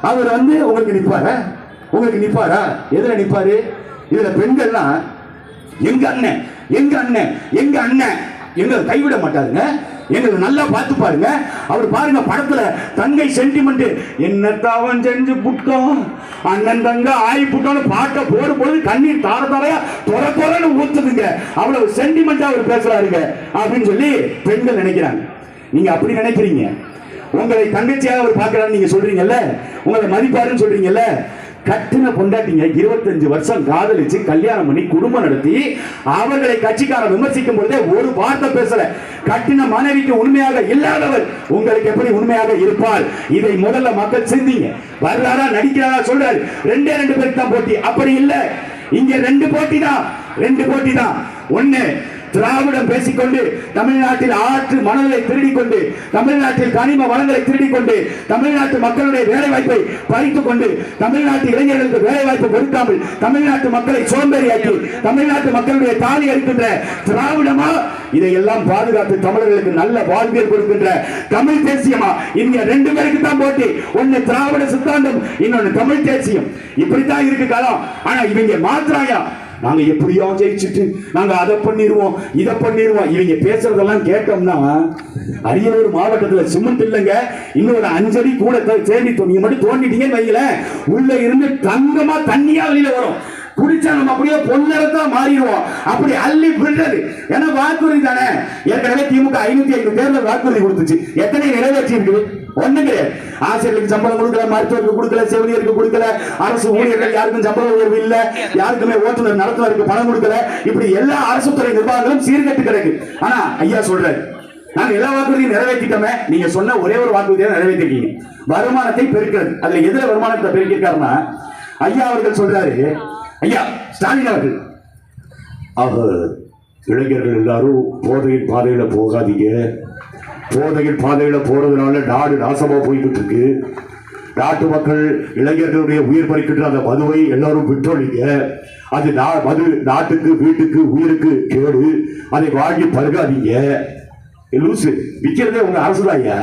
அவர் உங்களுக்கு நிப்பாரா? உங்களுக்கு நிப்பாரா? எதுல நிப்பாரு? இதுல பெண்கள்லாம் எங்க அண்ணன் எங்க அண்ணன் எங்க அண்ணன் எங்களை கைவிட மாட்டாருங்க, எங்களை நல்லா பார்த்து பாருங்க. அவர் பாருங்க படத்துல தங்கை சென்டிமெண்ட் என்னத்தான் செஞ்சு புட்டோம் அண்ணன் தங்க ஆயி புட்டோன்னு பாட்ட போடும் பொழுது கண்ணீர் தார தாரையா தொர தொரன்னு ஊத்துதுங்க. அவ்வளவு சென்டிமெண்டா அவர் பேசுறாருங்க அப்படின்னு சொல்லி பெண்கள் நினைக்கிறாங்க. நீங்க அப்படி நினைக்கிறீங்க. உங்களை தங்கச்சியாக அவர் பார்க்கிறான்னு நீங்க சொல்றீங்கல்ல, உங்களை மதிப்பாருன்னு சொல்றீங்கல்ல. கட்டின பொண்டாட்டிங்க 25 வருஷம் காதலிச்சு கல்யாணம் பண்ணி குடும்பம் நடத்தி அவர்களை கட்சிக்கார விமர்சிக்கும் பொழுதே ஒரு வார்த்தை பேசல. கட்டின மனைவிக்கு உண்மையாக இல்லாதவர் உங்களுக்கு எப்படி உண்மையாக இருப்பார்? இதை முதல்ல மக்கள் சிந்திங்க. வர்றாரா நடிக்கிறாரா சொல்றாரு, 2 பேருக்கு தான் போட்டி. அப்படி இல்லை, இங்க 2 போட்டி தான். 2 போட்டி தான். ஒண்ணு திராவிடம் பேசிக்கொண்டு தமிழ்நாட்டில் ஆற்று மணலை திருடிக் கொண்டு, தமிழ்நாட்டில் கனிம வளங்களை திருடிக் கொண்டு, தமிழ்நாட்டு மக்களுடைய வேலை வாய்ப்பை பறித்துக் கொண்டு, தமிழ்நாட்டு இளைஞர்களுக்கு வேலை வாய்ப்பு கொடுக்காமல் தமிழ்நாட்டு மக்களை சோம்பேறியாக்கி தமிழ்நாட்டு மக்களுடைய தாலி அறுக்கின்ற திராவிடமா, இதையெல்லாம் பாதுகாத்து தமிழர்களுக்கு நல்ல வாழ்வியல் கொடுக்கின்ற தமிழ் தேசியமா? இங்க 2 பேருக்கு தான் போட்டி. ஒன்னு திராவிட சித்தாந்தம், இன்னொன்னு தமிழ் தேசியம். இப்படித்தான் இருக்கு காலம். ஆனா இவங்க மாத்திராயா நாங்க எப்படியோ ஜெயிச்சுட்டு நாங்க அதை பண்ணிடுவோம் இதை பண்ணிடுவோம். இவங்க பேசுறதெல்லாம் கேட்டோம்னா அரியலூர் மாவட்டத்தில் சிமெண்ட் இல்லைங்க, இன்னொரு 5 அடி கூட தேடி நீங்க மட்டும் தோண்டிட்டீங்கன்னு வைங்களேன், உள்ள இருந்து தங்கமா தண்ணியா வெளியில வரும். குடிச்சா நம்ம அப்படியே பொன்னரத்தா மாறிடுவோம். அப்படி அள்ளி விடுறது. ஏன்னா வாக்குறுதி தானே. ஏற்கனவே திமுக 505 தேர்தல் வாக்குறுதி கொடுத்துச்சு. எத்தனை நிறைவேற்றி இருக்குது? ஒண்ணும் கிடையாது. ஆசிரியர்களுக்கு சம்பளம் கொடுக்கல, மருத்துவருக்கு கொடுக்கல, செவிலியருக்கு கொடுக்கல, அரசு ஊழியர்கள் யாருக்கும் சம்பள உயர்வு இல்ல, யாருக்குமே ஓட்டுநர் நடத்துனருக்கு பணம் கொடுக்கல. இப்படி எல்லா அரசு துறை நிர்வாகங்களும் சீர்கட்டு கிடக்கு. ஆனா ஐயா சொல்றாரு, நாங்க எல்லா வாக்குறுதியும் நிறைவேற்றிட்டோமே. நீங்க சொன்ன ஒரே ஒரு வாக்குறுதியை நிறைவேற்றிருக்கீங்க, வருமானத்தை பெருக்கிறது. அதுல எதுல வருமானத்தை பெருக்கிருக்காருன்னா, ஐயா அவர்கள் சொல்றாரு, ஐயா ஸ்டாலின் அவர்கள், அவர் இளைஞர்கள் எல்லாரும் போதையின் பாதையில போகாதீங்க, போதையின் பாதையில போறதுனால நாடு நாசமா போய்கிட்டு இருக்கு, நாட்டு மக்கள் இளைஞர்களுடைய உயிர் பறிக்கின்ற அந்த மதுவை எல்லாரும் விட்டொழிங்க, அது மது நாட்டுக்கு வீட்டுக்கு உயிருக்கு கேடு, அதை வாங்கி பருகாதீங்க. லூசு, விற்கிறதே உங்க அரசுதான் ஐயா,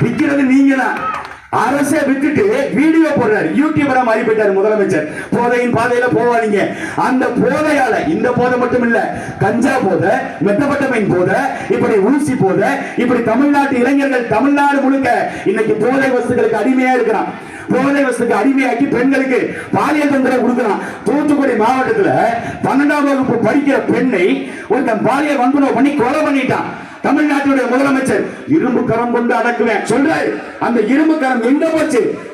விற்கிறது நீங்க தான். அரசை விட்டுட்டு வீடியோ போடுறாரு, யூடியூபரா மாறி போயிட்டாரு முதலமைச்சர். போதையின் பாதையில போவாதீங்க. அந்த போதையால இந்த போதை மட்டும் இல்ல, கஞ்சா போதை, மெத்தபட்டமைன் போதை, இப்படி ஊசி போதை, இப்படி தமிழ்நாட்டு இளைஞர்கள் தமிழ்நாடு முழுக்க இன்னைக்கு போதை வஸ்துகளுக்கு அடிமையா இருக்கிறான். போதை வஸ்துக்கு அடிமையாக்கி பெண்களுக்கு பாலியல் தொந்தரவு கொடுக்கிறான். தூத்துக்குடி மாவட்டத்தில் 12ஆம் வகுப்பு படிக்கிற பெண்ணை ஒருத்தன் பாலியல் வன்புணர்வு பண்ணி கொலை பண்ணிட்டான். தமிழ்நாட்டுடைய முதலமைச்சர் இரும்பு கரம் கொண்டு அடக்குவேன் சொல்றாரு. அந்த இரும்பு கரம் எங்க போச்சு?